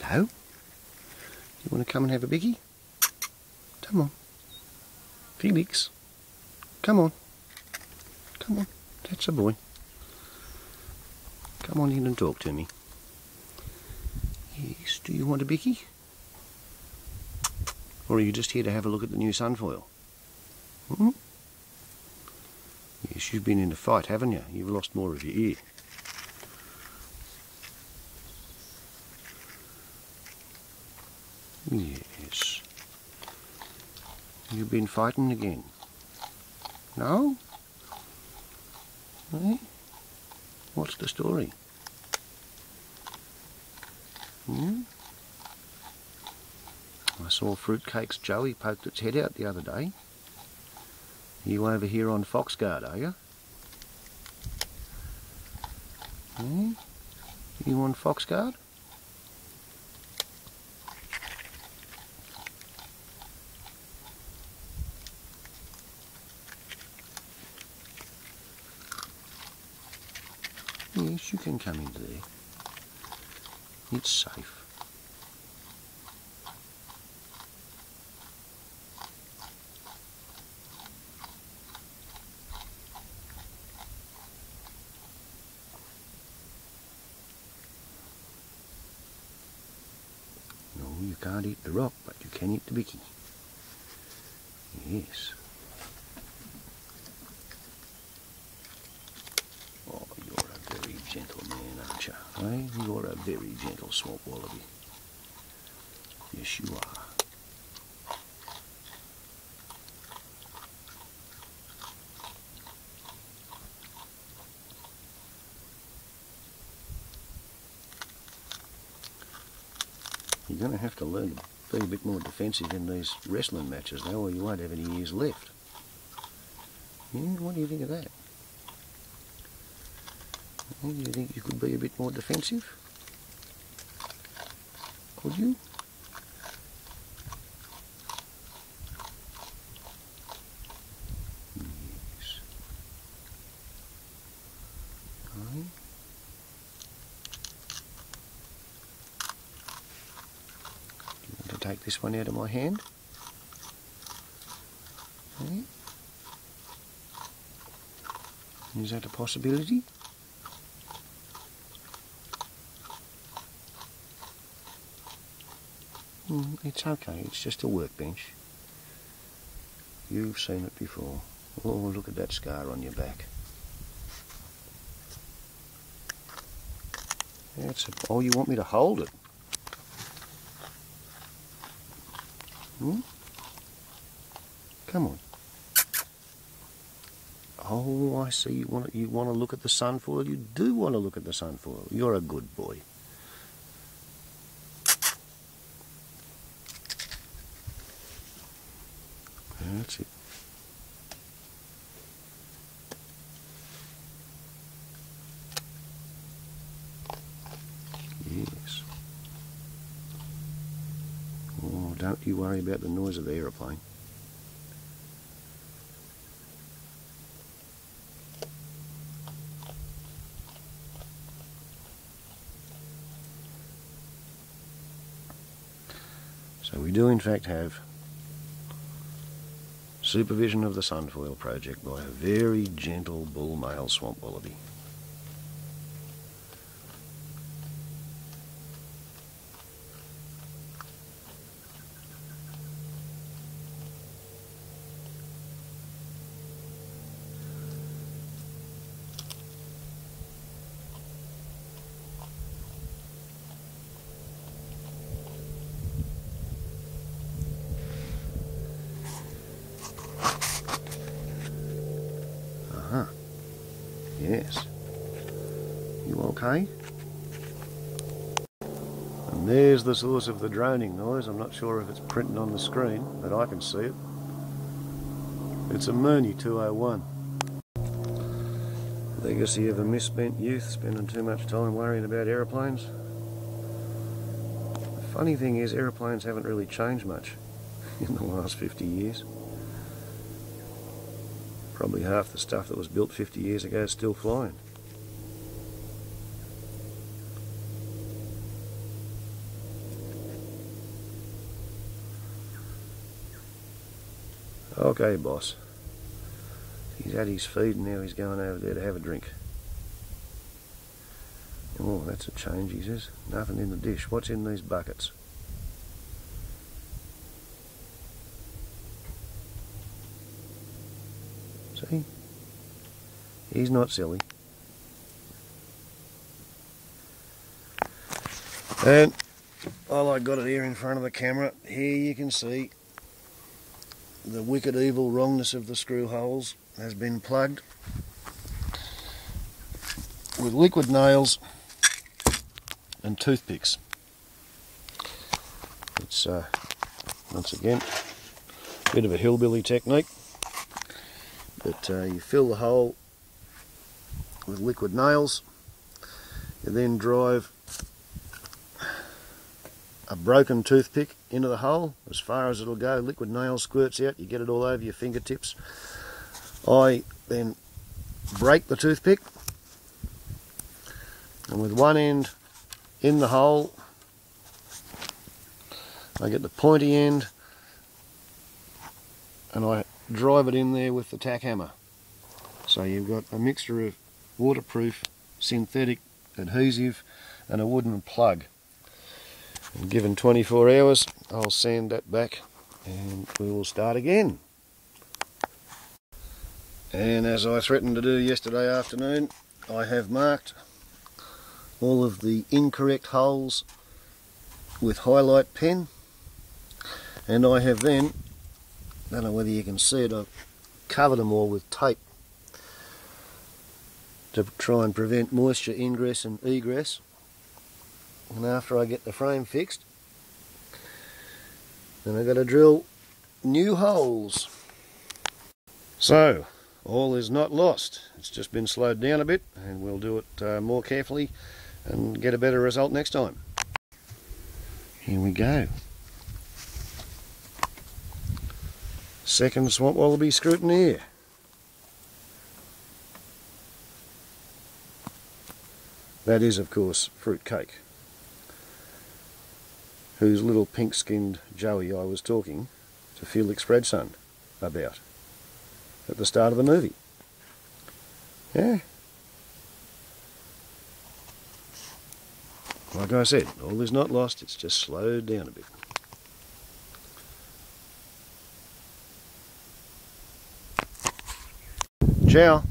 Hello? You want to come and have a biggie? Come on. Felix. Come on. Come on. That's a boy. Come on in and talk to me. Yes, do you want a bickie? Or are you just here to have a look at the new SunFoil? Hmm? Yes, you've been in a fight, haven't you? You've lost more of your ear. Yes. You've been fighting again. No? Eh? What's the story? Hmm? I saw Fruitcake's Joey poked its head out the other day. You over here on Fox Guard, are you? Hmm? You on Fox Guard? Yes, you can come into there. It's safe. No, you can't eat the rock, but you can eat the bicky. Yes. Oh, you're a very gentle man, aren't you? Eh? You're a very gentle swamp wallaby. Yes, you are. You're going to have to learn to be a bit more defensive in these wrestling matches now, or you won't have any ears left. Yeah, what do you think of that? Do you think you could be a bit more defensive? Could you? Yes. Right. Do you want to take this one out of my hand? Right. Is that a possibility? It's okay, it's just a workbench. You've seen it before. Oh, look at that scar on your back. Oh, you want me to hold it? Come on. Oh, I see. You want to look at the SunFoil. You do want to look at the SunFoil. You're a good boy. That's it. Yes. Oh, don't you worry about the noise of the aeroplane. So we do in fact have supervision of the SunFoil project by a very gentle bull male swamp wallaby. Yes. You okay? And there's the source of the droning noise. I'm not sure if it's printing on the screen, but I can see it. It's a Mooney 201. Legacy of a misspent youth, spending too much time worrying about aeroplanes. The funny thing is, aeroplanes haven't really changed much in the last 50 years. Probably half the stuff that was built 50 years ago is still flying. Okay, boss. He's had his feed and now he's going over there to have a drink. Oh, that's a change, he says. Nothing in the dish. What's in these buckets? See? He's not silly. And while I got it here in front of the camera, here you can see the wicked evil wrongness of the screw holes has been plugged with liquid nails and toothpicks. It's once again a bit of a hillbilly technique, but you fill the hole with liquid nails, you then drive a broken toothpick into the hole as far as it'll go. Liquid nail squirts out, you get it all over your fingertips. I then break the toothpick, and with one end in the hole I get the pointy end and I drive it in there with the tack hammer. So you've got a mixture of waterproof, synthetic, adhesive and a wooden plug. And given 24 hours, I'll sand that back and we will start again. And as I threatened to do yesterday afternoon, I have marked all of the incorrect holes with highlight pen, and I have then, I don't know whether you can see it, I've covered them all with tape to try and prevent moisture ingress and egress. And after I get the frame fixed, then I've got to drill new holes. So, all is not lost. It's just been slowed down a bit, and we'll do it more carefully and get a better result next time. Here we go. Second swamp wallaby scrutineer. That is, of course, Fruitcake, whose little pink-skinned Joey I was talking to Felix Fredson about at the start of the movie. Yeah. Like I said, all is not lost, it's just slowed down a bit. Ciao.